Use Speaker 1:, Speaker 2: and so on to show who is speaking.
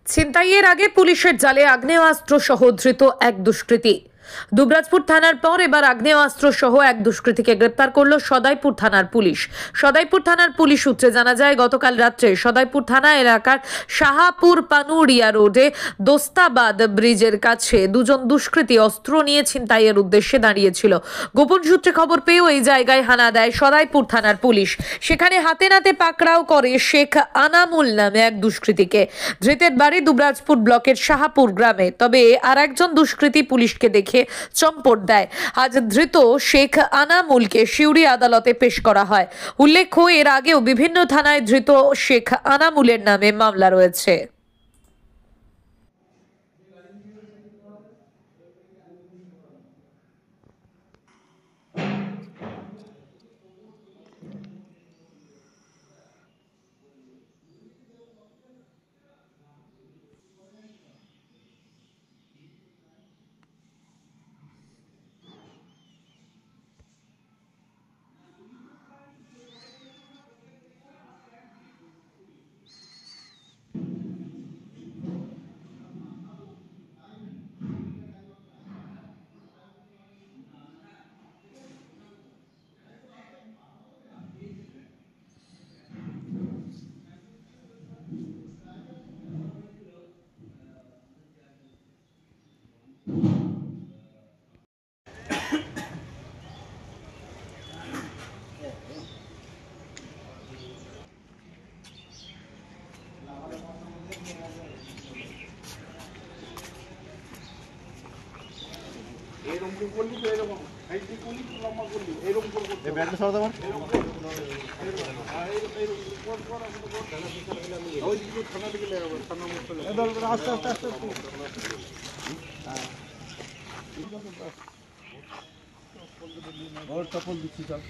Speaker 1: ছিনতাইয়ের আগে পুলিশের জালে আগ্নেয়াস্ত্র সহ ধৃত এক দুষ্কৃতী। দুবরাজপুর থানার পর এবার আগ্নেয়াস্ত্র সহ এক দুষ্কৃতীকে গ্রেপ্তার করল সদাইপুর থানার পুলিশ। সদাইপুর থানার পুলিশ সূত্রে জানা যায়, গতকাল রাত্রে সদাইপুর থানা এলাকার শাহাপুর পানুরিয়া রোডে দোস্তাবাদ ব্রিজের কাছে দুজন দুষ্কৃতী অস্ত্র নিয়ে ছিনতাইয়ের উদ্দেশ্যে দাঁড়িয়েছিল। গোপন সূত্রে খবর পেয়েও এই জায়গায় হানা দেয় সদাইপুর থানার পুলিশ। সেখানে হাতে নাতে পাকড়াও করে শেখ আনামুল নামে এক দুষ্কৃতীকে। ধৃতের বাড়ি দুবরাজপুর ব্লকের শাহাপুর গ্রামে। তবে আর একজন দুষ্কৃতী পুলিশকে দেখে চম্পট দেয়। আজ ধৃত শেখ আনামুলকে সিউড়ি আদালতে পেশ করা হয়। উল্লেখ্য, এর আগেও বিভিন্ন থানায় ধৃত শেখ আনামুলের নামে মামলা রয়েছে।
Speaker 2: এরকম করলি তো এরকম হাইটি করলি লম্বা করলি এরকম করব এই ব্যাটটা সরাতে পার ওই দিকে থানা দিকে লাগাবো থানা মুখলে আস্তে আস্তে আস্তে বহুত সফল দিচ্ছি স্যার।